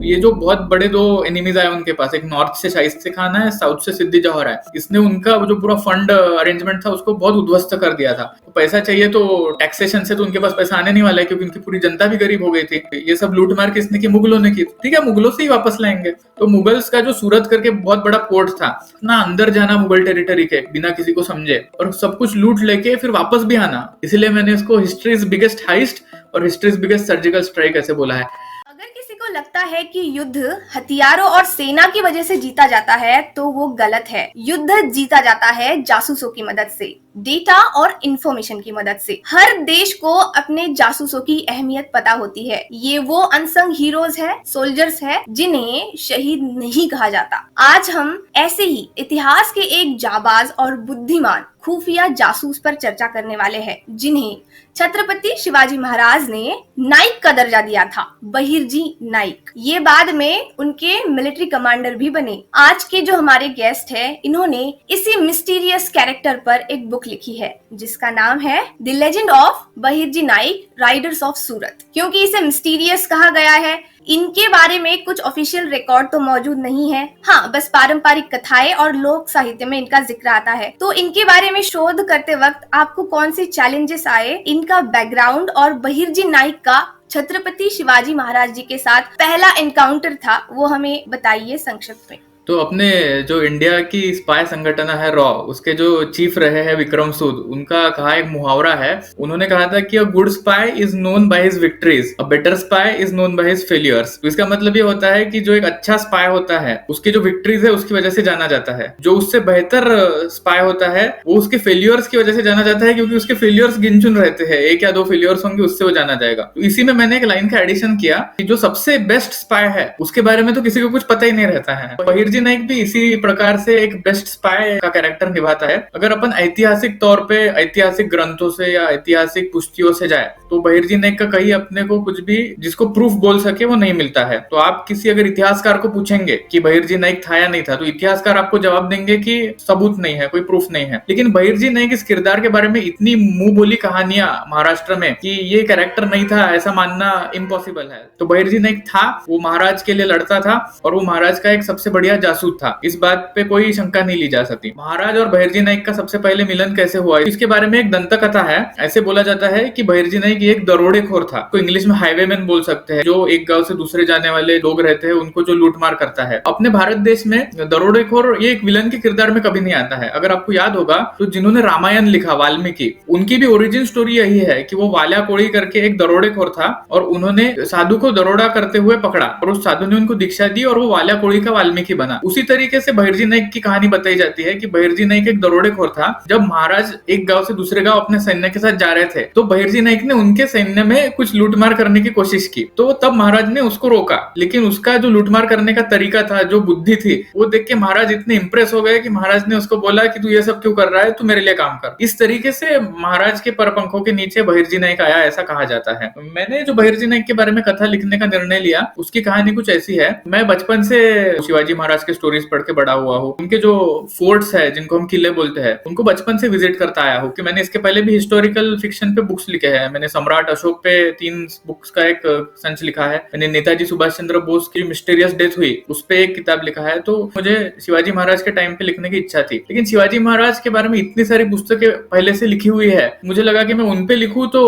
ये जो बहुत बड़े दो एनिमीज आए उनके पास, एक नॉर्थ से शाइस्ते खान है, साउथ से सिद्दी जौहर है। इसने उनका जो पूरा फंड अरेंजमेंट था उसको बहुत उद्ध्वस्त कर दिया था। तो पैसा चाहिए तो टैक्सेशन से तो उनके पास पैसा आने नहीं वाला है, क्योंकि उनकी पूरी जनता भी गरीब हो गई थी। ये सब लूट मार किसने की? मुगलों ने की। ठीक है, मुगलों से ही वापस लाएंगे। तो मुगल्स का जो सूरत करके बहुत बड़ा पोर्ट था ना, अंदर जाना मुगल टेरिटरी के बिना किसी को समझे और सब कुछ लूट लेके फिर वापस भी आना, इसलिए मैंने इसको हिस्ट्रीज बिगेस्ट हाइस्ट और हिस्ट्रीज बिगेस्ट सर्जिकल स्ट्राइक ऐसे बोला है। अगर किसी को लगता है कि युद्ध हथियारों और सेना की वजह से जीता जाता है तो वो गलत है। युद्ध जीता जाता है जासूसों की मदद से, डेटा और इंफॉर्मेशन की मदद से। हर देश को अपने जासूसों की अहमियत पता होती है। ये वो अनसंग हीरोज है, सोल्जर्स है, जिन्हें शहीद नहीं कहा जाता। आज हम ऐसे ही इतिहास के एक जाबाज और बुद्धिमान खुफिया जासूस पर चर्चा करने वाले हैं, जिन्हें छत्रपति शिवाजी महाराज ने नाइक का दर्जा दिया था, बहिर्जी नाइक। ये बाद में उनके मिलिट्री कमांडर भी बने। आज के जो हमारे गेस्ट हैं, इन्होंने इसी मिस्टीरियस कैरेक्टर पर एक बुक लिखी है जिसका नाम है the legend of Bahirji Naik, riders of Surat. क्योंकि इसे मिस्टीरियस कहा गया है, इनके बारे में कुछ ऑफिशियल रिकॉर्ड तो मौजूद नहीं है। हाँ, बस पारंपरिक कथाएं और लोक साहित्य में इनका जिक्र आता है। तो इनके बारे में शोध करते वक्त आपको कौन से चैलेंजेस आए, इनका बैकग्राउंड और बहिर्जी नाइक का छत्रपति शिवाजी महाराज जी के साथ पहला एनकाउंटर था, वो हमें बताइए संक्षिप्त में। तो अपने जो इंडिया की स्पाई संगठन है रॉ, उसके जो चीफ रहे हैं विक्रम सूद, उनका कहा एक मुहावरा है। उन्होंने कहा था कि a good spy is known by his victories, a better spy is known by his failures. तो इसका मतलब ये होता है कि जो एक अच्छा स्पाई होता है उसकी जो विक्ट्रीज है उसकी वजह से जाना जाता है, जो उससे बेहतर स्पाई होता है वो उसके फेलियर्स की वजह से जाना जाता है, क्योंकि उसके फेलियर्स गिनचुन रहते हैं, एक या दो फेलियर्स होंगे उससे वो जाना जाएगा। तो इसी में मैंने एक लाइन का एडिशन किया कि जो सबसे बेस्ट स्पाई है उसके बारे में तो किसी को कुछ पता ही नहीं रहता है। बहिर्जी नाइक भी इसी प्रकार से एक बेस्ट स्पाई का कैरेक्टर निभाता है। अगर अपन ऐतिहासिक तौर पे ऐतिहासिक ग्रंथों से या ऐतिहासिक पुस्तियों से जाए तो बहिर्जी नाइक का कहीं अपने को कुछ भी जिसको प्रूफ बोल सके वो नहीं मिलता है। तो आप किसी अगर इतिहासकार को पूछेंगे कि बहिर्जी नाइक था या नहीं था, तो इतिहासकार आपको जवाब देंगे कि सबूत नहीं है, कोई प्रूफ नहीं है। लेकिन बहिर्जी नाइक इस किरदार के बारे में इतनी मुंह बोली कहानियां महाराष्ट्र में कि ये कैरेक्टर नहीं था ऐसा मानना इम्पॉसिबल है। तो बहिर्जी नाइक था, वो महाराज के लिए लड़ता था और वो महाराज का एक सबसे बढ़िया जासूस था, इस बात पे कोई शंका नहीं ली जा सकती। महाराज और बहिर्जी नाइक का सबसे पहले मिलन कैसे हुआ, इसके बारे में एक दंत कथा है। ऐसे बोला जाता है कि बहिर्जी नाइक एक दरोडेखोर था, तो इंग्लिश में हाईवेमैन बोल सकते हैं, जो एक गांव से दूसरे जाने वाले लोग रहते हैं उनको जो लूटमार करता है। अपने भारत देश में दरोडेखोर ये एक विलन के किरदार में कभी नहीं आता है। अगर आपको याद होगा तो जिन्होंने रामायण लिखा वाल्मीकि, उनकी भी ओरिजिन स्टोरी यही है कि वो वाल्या कोड़ी करके एक दरोडेखोर था और उन्होंने साधु को दरोड़ा करते हुए पकड़ा और उस साधु ने उनको दीक्षा दी और वो वाल्या कोड़ी का वाल्मीकि बना। उसी तरीके से बहिर्जी नाइक की कहानी बताई जाती है कि बहिर्जी नाइक एक दरोडेखोर था। जब महाराज एक गांव से दूसरे गांव अपने सैन्य के साथ जा रहे थे तो बहिर्जी नाइक ने उनके सैन्य में कुछ लूटमार करने की कोशिश की, तो तब महाराज ने उसको रोका। लेकिन उसका जो लूटमार करने का तरीका था, जो बुद्धि थी, वो देख के महाराज इतने इंप्रेस हो गए कि महाराज ने उसको बोला कि तू ये सब क्यों कर रहा है, तू मेरे लिए काम कर। इस तरीके से महाराज के परपंखों के नीचे बहिर्जी नाइक आया, ऐसा कहा जाता है। मैंने जो बहिर्जी नाइक के बारे में कथा लिखने का निर्णय लिया, उसकी कहानी कुछ ऐसी है। मैं बचपन से शिवाजी महाराज के स्टोरीज पढ़ के बड़ा हुआ हूँ। उनके जो फोर्ट्स है, जिनको हम किले बोलते हैं, उनको बचपन से विजिट करता आया हूँ। कि मैंने इसके पहले भी हिस्टोरिकल फिक्शन पे बुक्स लिखे हैं। मैंने सम्राट अशोक पे 3 बुक्स का एक संच लिखा है। मैंने नेताजी सुभाष चंद्र बोस की मिस्टीरियस डेथ हुई उस पे एक किताब लिखा है। तो मुझे शिवाजी महाराज के टाइम पे लिखने की इच्छा थी, लेकिन शिवाजी महाराज के बारे में इतनी सारी पुस्तकें पहले से लिखी हुई है, मुझे लगा कि मैं उन पे लिखूं तो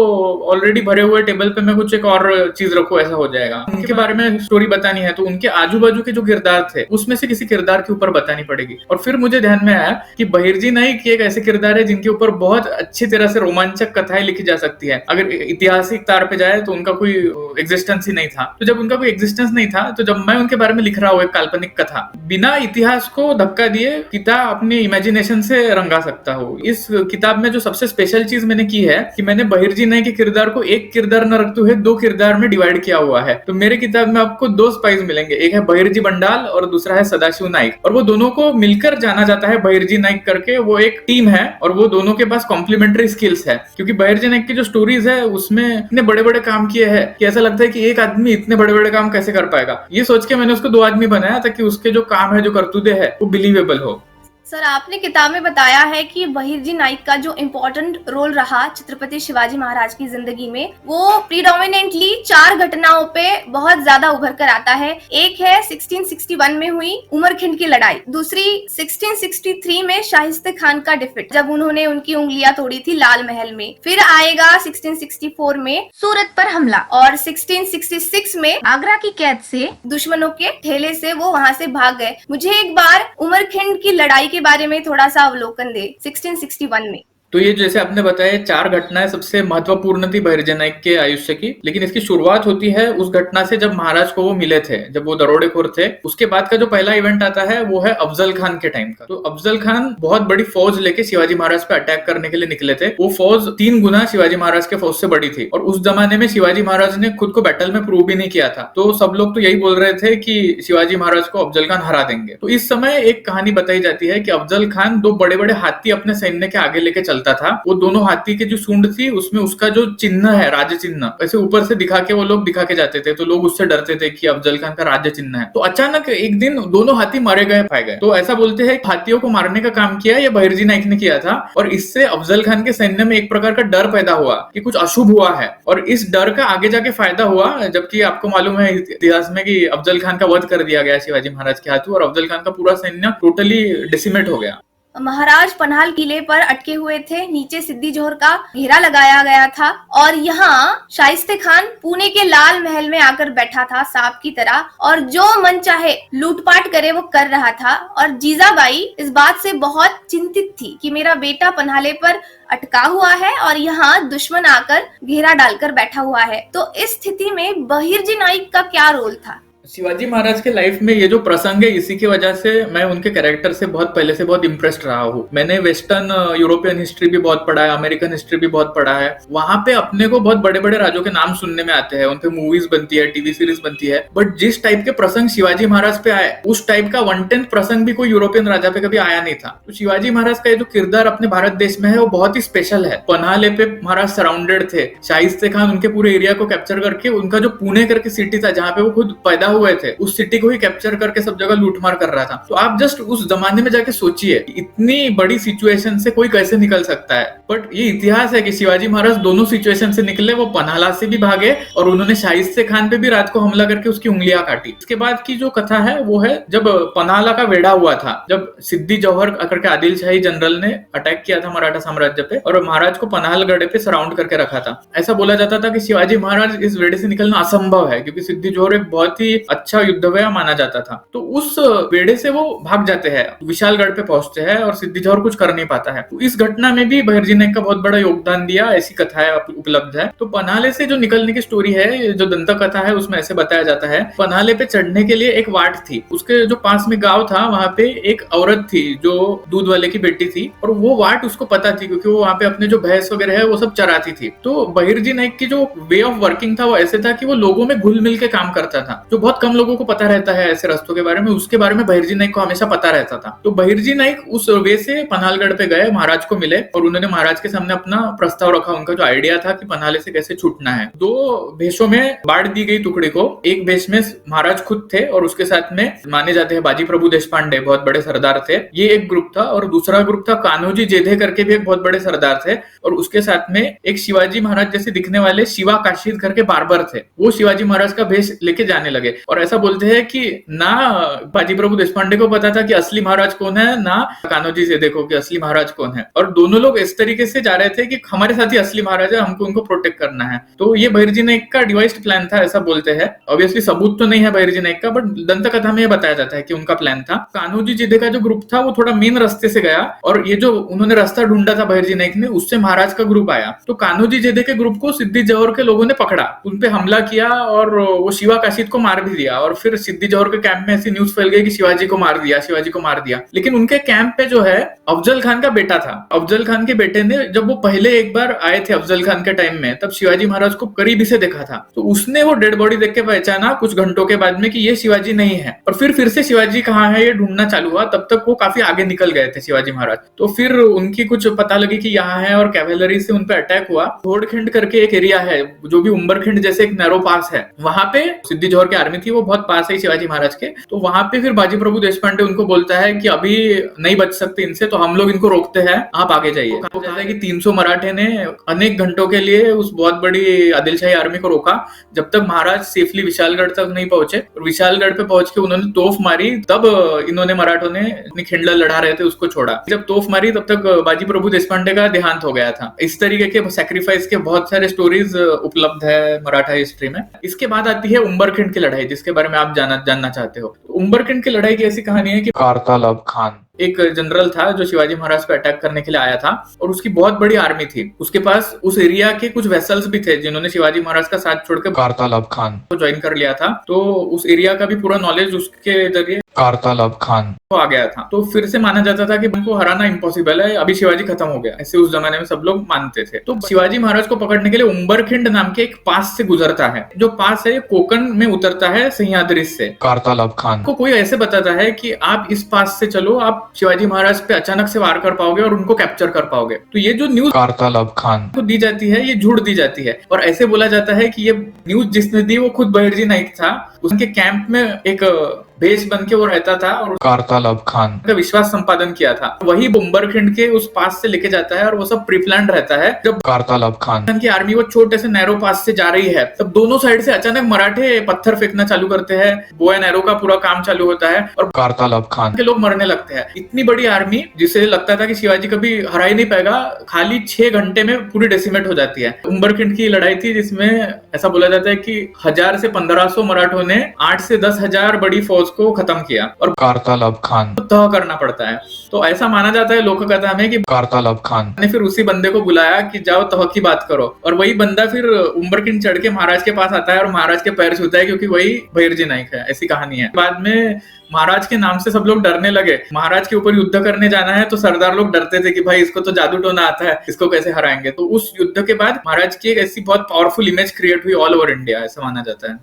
ऑलरेडी भरे हुए टेबल पे मैं कुछ एक और चीज रखूं, ऐसा हो जाएगा। उनके बारे में स्टोरी बतानी है तो उनके आजू बाजू के जो किरदार थे उसमें से किसी किरदार के ऊपर बतानी पड़ेगी। और फिर मुझे ध्यान में आया कि बहिर्जी नाइक एक ऐसे किरदार है जिनके ऊपर बहुत अच्छी तरह से रोमांचक कथाएं लिखी जा सकती है। अगर ऐतिहासिक तार पे जाए तो उनका कोई एग्जिस्टेंस ही नहीं था। तो जब उनका कोई एग्जिस्टेंस नहीं था, तो जब मैं उनके बारे में लिख रहा हूँ एक काल्पनिक कथा, बिना इतिहास को धक्का दिए किताब अपनी इमेजिनेशन से रंगा सकता हूँ। इस किताब में जो सबसे स्पेशल चीज मैंने की है कि मैंने बहिर्जी नाइक के किरदार को एक किरदार न रखते हुए 2 किरदार में डिवाइड किया हुआ है। तो मेरे किताब में आपको 2 स्पाइस मिलेंगे, एक है बहिर्जी बंडाल और दूसरा है सदाशिव नाइक, और वो दोनों को मिलकर जाना जाता है बहिर्जी नाइक करके। वो एक टीम है और वो दोनों के पास कॉम्प्लीमेंट्री स्किल्स है, क्योंकि बहिर्जी नाइक की जो स्टोरीज है उसमें इतने बड़े बड़े काम किए हैं कि ऐसा लगता है कि एक आदमी इतने बड़े बड़े काम कैसे कर पाएगा। ये सोच के मैंने उसको 2 आदमी बनाया ताकि उसके जो काम है, जो करतूते है, वो बिलीवेबल हो। सर, आपने किताब में बताया है कि बहिर्जी नाइक का जो इम्पोर्टेंट रोल रहा छत्रपति शिवाजी महाराज की जिंदगी में, वो प्रीडोमिनेंटली 4 घटनाओं पे बहुत ज्यादा उभर कर आता है। एक है 1661 में हुई उमरखिंड की लड़ाई, दूसरी 1663 में शाहिस्ते खान का डिफीट, जब उन्होंने उनकी उंगलियां तोड़ी थी लाल महल में। फिर आएगा 1664 में सूरत पर हमला, और 1666 में आगरा की कैद से, दुश्मनों के ठेले से वो वहां से भाग गए। मुझे एक बार उमरखिंड की लड़ाई के बारे में थोड़ा सा अवलोकन दे, 1661 में। तो ये जैसे आपने बताया 4 घटनाएं सबसे महत्वपूर्ण थी बहिर्जी नाइक के आयुष्य की, लेकिन इसकी शुरुआत होती है उस घटना से जब महाराज को वो मिले थे, जब वो दरोडेखोर थे। उसके बाद का जो पहला इवेंट आता है वो है अफजल खान के टाइम का। तो अफजल खान बहुत बड़ी फौज लेके शिवाजी महाराज पे अटैक करने के लिए निकले थे। वो फौज 3 गुना शिवाजी महाराज के फौज से बड़ी थी, और उस जमाने में शिवाजी महाराज ने खुद को बैटल में प्रूव भी नहीं किया था। तो सब लोग तो यही बोल रहे थे कि शिवाजी महाराज को अफजल खान हरा देंगे। तो इस समय एक कहानी बताई जाती है कि अफजल खान 2 बड़े बड़े हाथी अपने सैन्य के आगे लेके चलता था। वो दोनों हाथी की जो सूंड थी उसमें उसका जो चिन्ह है, राज्य चिन्ह, ऐसे ऊपर से दिखा के वो लोग दिखा के जाते थे। तो लोग उससे डरते थे कि अफजल खान का राज्य चिन्ह है। तो अचानक एक दिन दोनों हाथी मारे गए, पाए गए। तो ऐसा बोलते हैं हाथियों को मारने का काम किया ये बहिर्जी नाइक ने किया था, और इससे अफजल खान के सैन्य में एक प्रकार का डर पैदा हुआ कि कुछ अशुभ हुआ है। और इस डर का आगे जाके फायदा हुआ, जबकि आपको मालूम है इतिहास में कि अफजल खान का वध कर दिया गया शिवाजी महाराज के हाथों, और अफजल खान का पूरा सैन्य टोटली डिसिमेट हो गया। महाराज पन्हाल किले पर अटके हुए थे, नीचे सिद्दी जोहर का घेरा लगाया गया था, और यहाँ शाइस्ते खान पुणे के लाल महल में आकर बैठा था सांप की तरह, और जो मन चाहे लूटपाट करे वो कर रहा था। और जीजाबाई इस बात से बहुत चिंतित थी कि मेरा बेटा पन्हाले पर अटका हुआ है और यहाँ दुश्मन आकर घेरा डालकर बैठा हुआ है। तो इस स्थिति में बहिर्जी नाइक का क्या रोल था? शिवाजी महाराज के लाइफ में ये जो प्रसंग है, इसी की वजह से मैं उनके कैरेक्टर से बहुत पहले से बहुत इम्प्रेस्ड रहा हूँ। मैंने वेस्टर्न यूरोपियन हिस्ट्री भी बहुत पढ़ा है, अमेरिकन हिस्ट्री भी बहुत पढ़ा है। वहां पे अपने को बहुत बड़े बड़े राजों के नाम सुनने में आते हैं, उन पे मूवीज बनती है, टीवी सीरीज बनती है, बट जिस टाइप के प्रसंग शिवाजी महाराज पे आए, उस टाइप का 1/10 प्रसंग भी कोई यूरोपियन राजा पे कभी आया नहीं था। तो शिवाजी महाराज का ये जो किरदार अपने भारत देश में है वो बहुत ही स्पेशल है। पन्हाले पे महाराज सराउंडेड थे, शाइस्ते खान उनके पूरे एरिया को कैप्चर करके, उनका जो पुणे करके सिटी था जहाँ पे वो खुद पैदा हुए थे, उस सिटी को ही कैप्चर करके सब जगह लूटमार कर रहा था। तो आप जस्ट उस जमाने में जाके सोचिए, इतनी बड़ी सिचुएशन से कोई कैसे निकल सकता है। बट ये इतिहास है कि शिवाजी महाराज दोनों सिचुएशन से निकले। वो पन्हाला से भी भागे और उन्होंने शाइस्ते खान पे भी रात को हमला करके उसकी उंगलियां काटी। इसके बाद की जो कथा है वो है जब पन्हाला का वेढ़ा हुआ था, जब सिद्दी जौहर करके आदिल शाही जनरल ने अटैक किया था मराठा साम्राज्य पे, और महाराज को पन्हालगढ़ पे सराउंड करके रखा था। ऐसा बोला जाता था कि शिवाजी महाराज इस वेढ़े से निकलना असंभव है, क्योंकि सिद्दी जौहर एक बहुत ही अच्छा युद्धवया माना जाता था। तो उस वेढ़े से वो भाग जाते हैं, विशालगढ़ पे पहुंचते हैं, और सिद्दी जौहर कुछ कर नहीं पाता है। तो इस घटना में भी बहिर्जी नाइक का बहुत बड़ा योगदान दिया, ऐसी कथाएं उपलब्ध है। तो पन्हाले से जो निकलने की स्टोरी है, जो दंत कथा है, उसमें ऐसे बताया जाता है, पन्हाले पे चढ़ने के लिए एक वाट थी, उसके जो पास में गांव था वहां पे एक औरत थी जो दूध वाले की बेटी थी, और वो वाट उसको पता थी क्योंकि वो वहां पे अपने जो भैंस वगैरह है वो सब चराती थी। तो बहिर्जी नाइक की जो वे ऑफ वर्किंग था वो ऐसे था कि वो लोगों में घुल मिल के काम करता था, जो बहुत कम लोगों को पता रहता है ऐसे रास्तों के बारे में। उसके बारे में बहिर्जी नाइक को हमेशा पता रहता था। तो बहिर्जी नाइक उस वे से पन्हालगढ़ पे गए, महाराज को मिले, और उन्होंने महाराज के सामने अपना प्रस्ताव रखा। उनका जो आइडिया था कि पन्हाले से कैसे छूटना है। 2 भेषों में बांट दी गई टुकड़ी को। एक भेष में महाराज खुद थे, और उसके साथ में माने जाते हैं बाजी प्रभु देशपांडे, बहुत बड़े सरदार थे, ये एक ग्रुप था। और दूसरा ग्रुप था कान्होजी जेधे करके भी एक बहुत बड़े सरदार थे, और उसके साथ में एक शिवाजी महाराज जैसे दिखने वाले शिवा काशीद करके बार्बर थे। वो शिवाजी महाराज का भेष लेके जाने लगे। और ऐसा बोलते हैं कि ना बाजी प्रभु देशपांडे को पता था कि असली महाराज कौन है, ना कान्होजी जेधे को कि असली महाराज कौन है। और दोनों लोग इस तरीके से जा रहे थे कि हमारे साथ ही असली महाराज है, हमको उनको प्रोटेक्ट करना है। तो ये बहिर्जी नाइक का डिवाइस्ड प्लान था, ऐसा बोलते हैं। ऑब्वियसली सबूत तो नहीं है बहिर्जी नाइक का, बट दंत कथा में ये बताया जाता है कि उनका प्लान था। कान्होजी जेधे का जो ग्रुप था वो थोड़ा मेन रास्ते से गया, और ये जो उन्होंने रास्ता ढूंढा था बहिर्जी नाइक ने, उससे महाराज का ग्रुप आया। तो कान्होजी जेधे के ग्रुप को सिद्दी जौहर के लोगों ने पकड़ा, उनपे हमला किया, और वो शिवा काशीद को मार भी दिया। और फिर सिद्दी जौहर के कैंप में ऐसी न्यूज फैल गई कि शिवाजी को मार दिया, शिवाजी को मार दिया। लेकिन उनके कैंप पे जो है अफजल खान का बेटा था। अफजल खान के बेटे ने, जब वो पहले एक बार आए थे अफजल खान के टाइम में, तब शिवाजी महाराज को करीबी से देखा था। तो उसने वो डेड बॉडी देख के पहचाना कुछ घंटों के बाद में कि ये शिवाजी नहीं है। और फिर से शिवाजी कहाँ है ये ढूंढना चालू हुआ। तब तक वो काफी आगे निकल गए थे शिवाजी महाराज। तो फिर उनकी कुछ पता लगी कि यहाँ है, और कैवेलरी से उन पे अटैक हुआ। घोड़खिंड करके एक एरिया है, जो भी उम्बरखिंड जैसे एक नैरो पास है, वहां पे सिद्दी जौहर की आर्मी थी वो बहुत पास है शिवाजी महाराज के। तो वहां पे फिर बाजी प्रभु देशपांडे उनको बोलता है कि अभी नहीं बच सकते इनसे, तो हम लोग इनको रोकते हैं, आप आगे जाइए। वो कहता है कि 300 मराठे ने अनेक घंटों के लिए उस बहुत बड़ी आदिलशाही आर्मी को रोका, जब तक महाराज सेफली विशालगढ़ तक नहीं पहुंचे। और विशालगढ़ पे पहुंच के उन्होंने तोफ मारी, तब इन्होंने मराठों ने अपनी खिंडला लड़ा रहे थे उसको छोड़ा। जब तोफ मारी तब तक बाजी प्रभु देशपांडे का देहांत हो गया था। इस तरीके के सैक्रिफाइस के बहुत सारे स्टोरीज उपलब्ध है मराठा हिस्ट्री में। इसके बाद आती है उम्बरखिंड की लड़ाई, जिसके बारे में आप जानना चाहते हो। उम्बरखिंड की लड़ाई की ऐसी कहानी है कि कारतालब खान एक जनरल था जो शिवाजी महाराज पे अटैक करने के लिए आया था, और उसकी बहुत बड़ी आर्मी थी। उसके पास उस एरिया के कुछ वेसल्स भी थे जिन्होंने शिवाजी महाराज का साथ छोड़कर कारतालब खान को ज्वाइन कर लिया था। तो उस एरिया का भी पूरा नॉलेज उसके जरिए कारतालब खान को आ गया था। तो फिर से माना जाता था कि उनको हराना इम्पॉसिबल है, अभी शिवाजी खत्म हो गया, ऐसे उस जमाने में सब लोग मानते थे। तो शिवाजी महाराज को पकड़ने के लिए उम्बरखिंड नाम के एक पास से गुजरता है। जो पास है कोकण में उतरता है सह्याद्री से। कारतालब खान को कोई ऐसे बताता है कि आप इस पास से चलो, आप शिवाजी महाराज पे अचानक से वार कर पाओगे और उनको कैप्चर कर पाओगे। तो ये जो न्यूज कारतालब खान को दी जाती है ये झूठ दी जाती है, और ऐसे बोला जाता है कि ये न्यूज जिसने दी वो खुद बहिर्जी नाइक था। उनके कैंप में एक बेस बन के वो रहता था और कारतालब खान का विश्वास संपादन किया था। वही उम्बरखिंड के उस पास से लेके जाता है और वो सब प्रीप्लान रहता है। जब कारतालब खान की आर्मी वो छोटे से नैरो पास से जा रही है, तब दोनों साइड से अचानक मराठे पत्थर फेंकना चालू करते हैं। बो एंड एरो का पूरा काम चालू होता है और कारतालब खान के लोग मरने लगते हैं। इतनी बड़ी आर्मी जिसे लगता था कि शिवाजी कभी हरा ही नहीं पाएगा, खाली 6 घंटे में पूरी डेसिमेट हो जाती है। उम्बरखिंड की लड़ाई थी जिसमें ऐसा बोला जाता है कि 1000 से 1500 मराठों ने 8 से 10,000 बड़ी फौज को खत्म किया, और कारतालब खान को तह करना पड़ता है। तो ऐसा माना जाता है लोक कथा में कि कारतालब खान ने फिर उसी बंदे को बुलाया कि जाओ तह की बात करो, और वही बंदा फिर उम्बरखिंड चढ़ के महाराज के पास आता है और महाराज के पैर छूता है, क्योंकि वही बहिर्जी नाइक है। ऐसी कहानी है। बाद में महाराज के नाम से सब लोग डरने लगे। महाराज के ऊपर युद्ध करने जाना है तो सरदार लोग डरते थे कि भाई इसको तो जादू टोना आता है, इसको कैसे हराएंगे। तो उस युद्ध के बाद महाराज की एक ऐसी बहुत पावरफुल इमेज क्रिएट हुई ऑल ओवर इंडिया, ऐसा माना जाता है।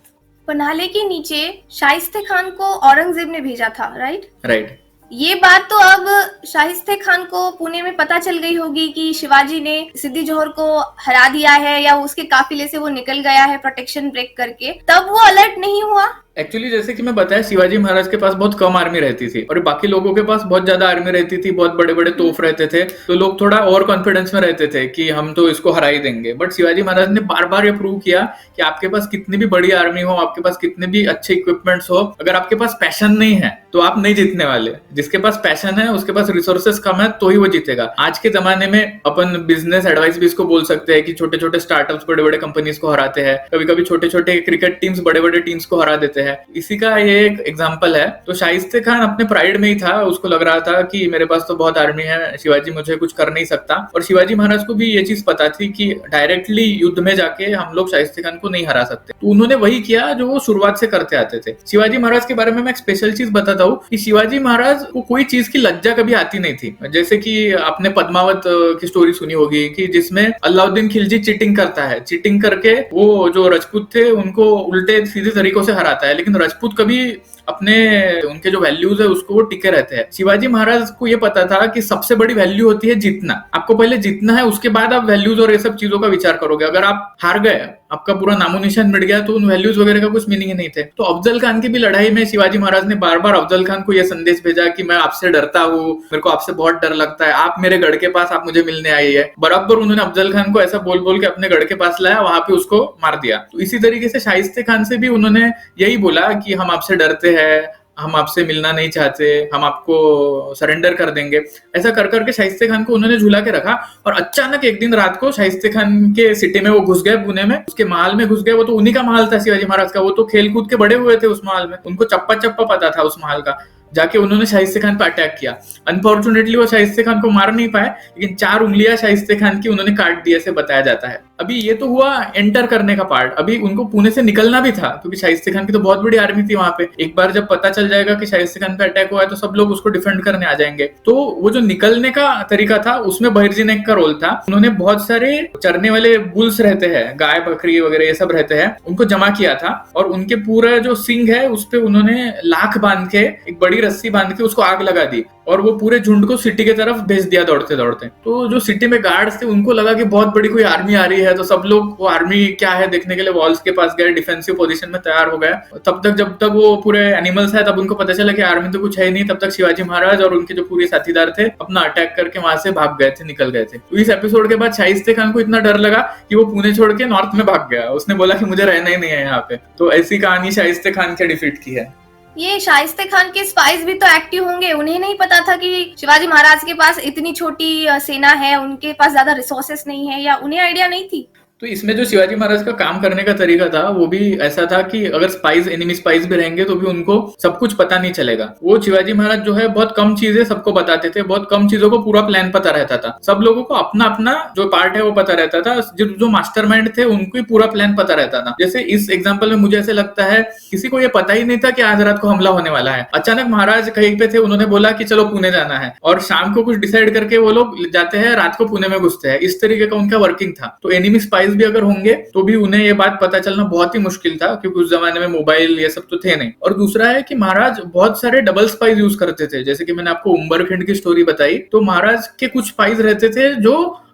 पन्हाले के नीचे शाइस्ते खान को औरंगजेब ने भेजा था, राइट। ये बात तो अब शाइस्ते खान को पुणे में पता चल गई होगी कि शिवाजी ने सिद्दी जोहर को हरा दिया है, या उसके काफिले से वो निकल गया है प्रोटेक्शन ब्रेक करके। तब वो अलर्ट नहीं हुआ। एक्चुअली जैसे कि मैं बताया, शिवाजी महाराज के पास बहुत कम आर्मी रहती थी और बाकी लोगों के पास बहुत ज्यादा आर्मी रहती थी, बहुत बड़े बड़े तोफ रहते थे। तो लोग थोड़ा ओवर कॉन्फिडेंस में रहते थे कि हम तो इसको हरा ही देंगे। बट शिवाजी महाराज ने बार बार ये प्रूव किया कि आपके पास कितनी भी बड़ी आर्मी हो, आपके पास कितने भी अच्छे इक्विपमेंट्स हो, अगर आपके पास पैशन नहीं है तो आप नहीं जीतने वाले। जिसके पास पैशन है, उसके पास रिसोर्सेस कम है, तो ही वो जीतेगा। आज के जमाने में अपन बिजनेस एडवाइस भी इसको बोल सकते हैं कि छोटे छोटे स्टार्टअप्स बड़े बड़े कंपनीज को हराते हैं, कभी कभी छोटे छोटे क्रिकेट टीम्स बड़े बड़े टीम्स को हरा देते हैं। इसी का ये एक एग्जांपल है। तो शाइस्ते खान अपने प्राइड में ही था, उसको लग रहा था कि मेरे पास तो बहुत आर्मी है, शिवाजी मुझे कुछ कर नहीं सकता। और शिवाजी महाराज को भी ये चीज पता थी कि डायरेक्टली युद्ध में जाके हम लोग शाइस्ते खान को नहीं हरा सकते। तो उन्होंने वही किया जो वो शुरुआत से करते आते थे। शिवाजी महाराज के बारे में मैं एक स्पेशल चीज बताता हूँ कि शिवाजी महाराज को कोई चीज की लज्जा कभी आती नहीं थी। जैसे कि आपने पद्मावत की स्टोरी सुनी होगी कि जिसमें अलाउद्दीन खिलजी चीटिंग करता है, चीटिंग करके वो जो राजपूत थे उनको उल्टे सीधे तरीकों से हराता है, लेकिन राजपूत कभी अपने उनके जो वैल्यूज है उसको वो टिके रहते हैं। शिवाजी महाराज को ये पता था कि सबसे बड़ी वैल्यू होती है जीतना। आपको पहले जीतना है, उसके बाद आप वैल्यूज और ये सब चीजों का विचार करोगे। अगर आप हार गए, आपका पूरा नामो निशान मिट गया, तो उन वैल्यूज वगैरह का कुछ मीनिंग ही नहीं थे। तो अफजल खान की भी लड़ाई में शिवाजी महाराज ने बार बार अफजल खान को यह संदेश भेजा कि मैं आपसे डरता हूँ, मेरे को आपसे बहुत डर लगता है, आप मेरे गढ़ के पास आप मुझे मिलने आई है। बराबर उन्होंने अफजल खान को ऐसा बोल बोल के अपने गढ़ के पास लाया, वहां पे उसको मार दिया। तो इसी तरीके से शाइस्ते खान से भी उन्होंने यही बोला कि हम आपसे डरते हैं, हम आपसे मिलना नहीं चाहते, हम आपको सरेंडर कर देंगे। ऐसा कर करके शाइस्ते खान को उन्होंने झूला के रखा। और अचानक एक दिन रात को शाइस्ते खान के सिटी में वो घुस गए, पुणे में उसके महल में घुस गए। वो तो उन्हीं का महल था शिवाजी महाराज का, वो तो खेल कूद के बड़े हुए थे उस महल में, उनको चप्पा चप्पा पता था उस महल का। जाके उन्होंने शाइस्ते खान पर अटैक किया। अनफॉर्चुनेटली वो शाइस्ते खान को मार नहीं पाए, लेकिन 4 उंगलियां शाइस्ते खान की उन्होंने काट दी, ऐसे बताया जाता है। अभी ये तो हुआ एंटर करने का पार्ट। अभी उनको पुणे से निकलना भी था, क्योंकि शाइस्ते खान की तो बहुत बड़ी आर्मी थी वहां पे। एक बार जब पता चल जाएगा कि शाइस्ते खान पे अटैक हुआ है तो सब लोग उसको डिफेंड करने आ जाएंगे। तो वो जो निकलने का तरीका था उसमें बहिर्जी नाइक का रोल था। उन्होंने बहुत सारे चरने वाले बुल्स रहते हैं, गाय बकरी वगैरह ये सब रहते हैं, उनको जमा किया था और उनके पूरा जो सिंग है उस पे उन्होंने लाख बांध के एक बड़ी बड़ी रस्सी बांध के उसको आग लगा दी और वो पूरे झुंड को सिटी की तरफ भेज दिया दौड़ते दौड़ते। तो जो सिटी में गार्ड्स थे उनको लगा कि बहुत बड़ी कोई आर्मी आ रही है, तो सब लोग वो आर्मी क्या है देखने के लिए वॉल्स के पास गए, डिफेंसिव पोजीशन में तैयार हो गए। तब तक जब तक वो पूरे एनिमल्स है तब उनको पता चला कि आर्मी तो कुछ है ही नहीं। तब तक शिवाजी महाराज और उनके जो पूरे साथीदार थे अपना अटैक करके वहां से भाग गए थे, निकल गए थे। तो इस एपिसोड के बाद शाइस्ते खान को इतना डर लगा कि वो पुणे छोड़ के नॉर्थ में भाग गया। उसने बोला कि मुझे रहना ही नहीं है यहाँ पे। तो ऐसी कहानी शाइस्ते खान के डिफीट की है। ये शाइस्ते खान के स्पाइस भी तो एक्टिव होंगे, उन्हें नहीं पता था कि शिवाजी महाराज के पास इतनी छोटी सेना है, उनके पास ज्यादा रिसोर्सेस नहीं है, या उन्हें आइडिया नहीं थी? तो इसमें जो शिवाजी महाराज का काम करने का तरीका था वो भी ऐसा था कि अगर स्पाइस, एनिमी स्पाइस भी रहेंगे तो भी उनको सब कुछ पता नहीं चलेगा। वो शिवाजी महाराज जो है बहुत कम चीजें सबको बताते थे, बहुत कम चीजों को पूरा प्लान पता रहता था। सब लोगों को अपना अपना जो पार्ट है वो पता रहता था। जो मास्टरमाइंड थे उनको ही पूरा प्लान पता रहता था। जैसे इस एग्जाम्पल में मुझे ऐसे लगता है किसी को ये पता ही नहीं था कि आज रात को हमला होने वाला है। अचानक महाराज कहीं पे थे, उन्होंने बोला कि चलो पुणे जाना है, और शाम को कुछ डिसाइड करके वो लोग जाते हैं, रात को पुणे में घुसते हैं। इस तरीके का उनका वर्किंग था। तो एनिमी स्पाइस भी अगर होंगे तो भी उन्हें ये बात पता चलना बहुत ही मुश्किल था, क्योंकि उस जमाने में मोबाइल ये सब तो थे नहीं। और दूसरा है कि महाराज बहुत सारे डबल स्पाइस यूज करते थे। जैसे कि मैंने आपको उम्बरखंड की स्टोरी बताई, तो महाराज के कुछ स्पाइस रहते थे जो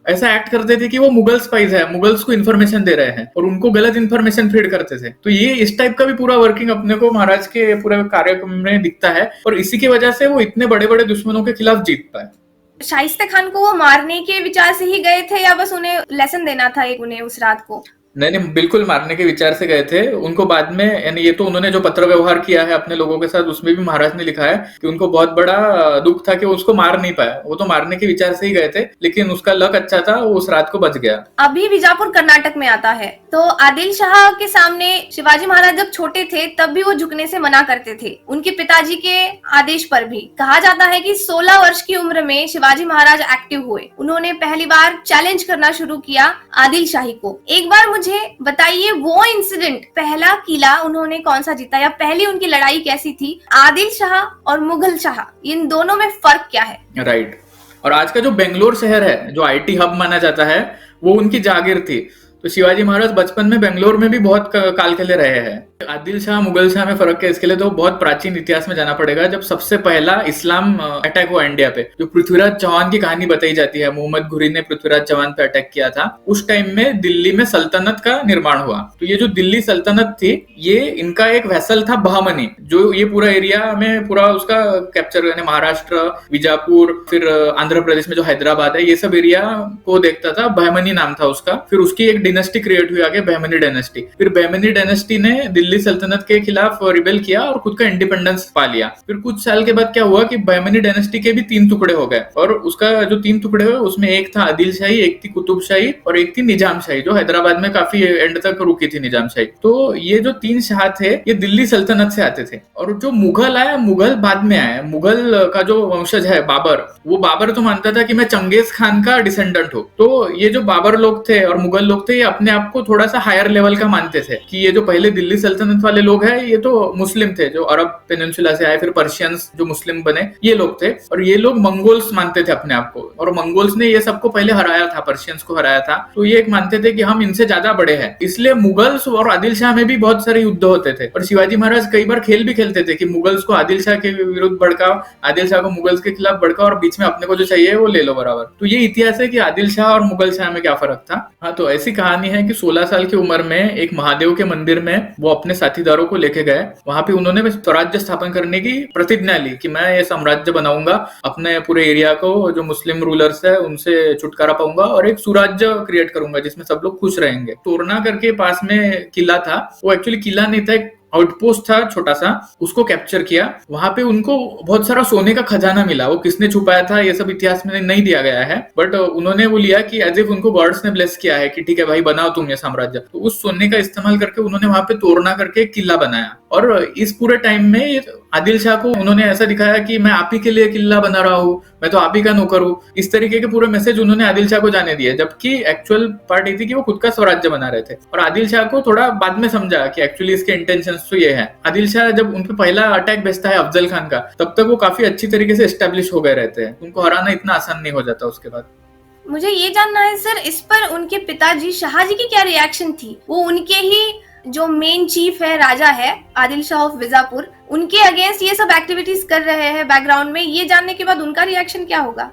ऐसा एक्ट करते थे कि वो मुगल स्पाइस है, मुगल्स को इन्फॉर्मेशन दे रहे हैं और उनको गलत इन्फॉर्मेशन फीड करते थे। तो ये इस टाइप का भी पूरा वर्किंग अपने को महाराज के पूरे कार्यक्रम में दिखता है, और इसी की वजह से वो इतने बड़े बड़े दुश्मनों के खिलाफ जीत पाए। शाइस्ते खान को वो मारने के विचार से ही गए थे, या बस उन्हें लेसन देना था एक उन्हें उस रात को? नहीं, बिल्कुल मारने के विचार से गए थे। उनको बाद में, यानी ये तो उन्होंने जो पत्र व्यवहार किया है अपने लोगों के साथ, उसमें भी महाराज ने लिखा है कि उनको बहुत बड़ा दुख था कि उसको मार नहीं पाया। वो तो मारने के विचार से ही गए थे, लेकिन उसका लक अच्छा था, वो उस रात को बच गया। अभी बीजापुर कर्नाटक में आता है। तो आदिल शाह के सामने शिवाजी महाराज जब छोटे थे तब भी वो झुकने से मना करते थे, उनके पिताजी के आदेश पर भी। कहा जाता है कि 16 वर्ष की उम्र में शिवाजी महाराज एक्टिव हुए। उन्होंने पहली बार चैलेंज करना शुरू किया आदिल शाही को। एक बार मुझे बताइए वो इंसिडेंट, पहला किला उन्होंने कौन सा जीता, या पहली उनकी लड़ाई कैसी थी? आदिल शाह और मुगल शाह, इन दोनों में फर्क क्या है? राइट। और आज का जो बेंगलोर शहर है, जो आईटी हब माना जाता है, वो उनकी जागीर थी। तो शिवाजी महाराज बचपन में बेंगलोर में भी बहुत काल के लिए रहे हैं। आदिल शाह मुगल शाह में फर्क है, इसके लिए तो बहुत प्राचीन इतिहास में जाना पड़ेगा। जब सबसे पहला इस्लाम अटैक हुआ इंडिया पे, जो पृथ्वीराज चौहान की कहानी बताई जाती है, मोहम्मद घुरी ने पृथ्वीराज चौहान पे अटैक किया था। उस टाइम में दिल्ली में सल्तनत का निर्माण हुआ। तो ये जो दिल्ली सल्तनत थी, ये इनका एक वेसल था बहमनी, जो ये पूरा एरिया में पूरा उसका कैप्चर, यानी महाराष्ट्र, बीजापुर, फिर आंध्र प्रदेश में जो हैदराबाद है, ये सब एरिया को देखता था। बहमनी नाम था उसका। फिर उसकी एक डायनेस्टी क्रिएट हुई आगे, बहमनी डायनेस्टी। फिर बहमनी डायनेस्टी ने दिल्ली सल्तनत के खिलाफ रिबेल किया और खुद का इंडिपेंडेंस पा लिया। फिर कुछ साल के बाद क्या हुआ कि बहमनी डायनेस्टी के भी 3 टुकड़े हो गए, और उसका जो 3 टुकड़े हुए उसमें एक था आदिल शाही, एक थी कुतुब शाही और एक थी निजाम शाही, जो हैदराबाद में काफी एंड तक रुकी थी निजाम शाही। तो ये जो 3 शाह थे ये दिल्ली सल्तनत से आते थे। और जो मुगल आया, मुगल बाद में आया। मुगल का जो वंशज है बाबर, वो बाबर तो मानता था कि मैं चंगेज खान का डिसेंडेंट हूँ। तो ये जो बाबर लोग थे और मुगल लोग थे, ये अपने आप को थोड़ा सा हायर लेवल का मानते थे कि ये जो पहले दिल्ली सल्तनत वाले लोग हैं ये तो मुस्लिम थे, जो अरब पेनिनसुला से आए, फिर पर्शियंस जो मुस्लिम बने, ये लोग थे। और ये लोग मंगोल्स मानते थे अपने आप को, और मंगोल्स ने ये सबको पहले हराया था, पर्शियंस को हराया था। तो ये एक मानते थे कि हम इनसे ज्यादा बड़े हैं। इसलिए मुगल्स और आदिल शाह में भी बहुत सारे युद्ध होते थे। और शिवाजी महाराज कई बार खेल भी खेलते थे कि मुगल्स को आदिल शाह के विरुद्ध भड़काओ, आदिल शाह को मुगल्स के खिलाफ भड़काओ, और बीच में अपने को जो चाहिए वो ले लो बराबर। तो ये इतिहास है कि आदिल शाह और मुगल शाह में क्या फर्क था। हाँ, तो ऐसी कहानी है कि 16 साल की उम्र में एक महादेव के मंदिर में वो अपने साथीदारों को लेके गए। वहां पे उन्होंने स्वराज्य स्थापन करने की प्रतिज्ञा ली कि मैं ये साम्राज्य बनाऊंगा, अपने पूरे एरिया को जो मुस्लिम रूलर्स है उनसे छुटकारा पाऊंगा, और एक सुराज्य क्रिएट करूंगा जिसमें सब लोग खुश रहेंगे। तोरना करके पास में किला था, वो एक्चुअली किला नहीं था, एक आउटपोस्ट था छोटा सा, उसको कैप्चर किया। वहां पे उनको बहुत सारा सोने का खजाना मिला। वो किसने छुपाया था ये सब इतिहास में नहीं दिया गया है, बट उन्होंने वो लिया कि एज इफ उनको गॉड्स ने ब्लेस किया है कि ठीक है भाई बनाओ तुम ये साम्राज्य। तो उस सोने का इस्तेमाल करके उन्होंने वहां पे तोरना करके एक किला बनाया। और इस पूरे टाइम में आदिल शाह को उन्होंने ऐसा दिखाया कि मैं आप ही के लिए किला बना रहा हूँ, मैं तो आप ही का नौकर हूँ। इस तरीके के पूरे मैसेज उन्होंने आदिल शाह को जाने दिए, जबकि एक्चुअल पार्ट ये थी कि वो खुद का स्वराज्य बना रहे थे। और आदिल शाह को थोड़ा बाद में समझा कि एक्चुअली इसके इंटेंशंस तो ये है। आदिल शाह जब उन पे पहला अटैक भेजता है अफजल खान का, तब तक वो काफी अच्छी तरीके से एस्टेब्लिश हो गए रहते हैं। उनको हराना इतना आसान नहीं हो जाता उसके बाद। मुझे ये जानना है सर, इस पर उनके पिताजी शाहजी की क्या रिएक्शन थी? वो उनके ही जो मेन चीफ है, राजा है आदिल शाह ऑफ विजापुर, उनके अगेंस्ट ये सब एक्टिविटीज कर रहे हैं बैकग्राउंड में, ये जानने के बाद उनका रिएक्शन क्या होगा?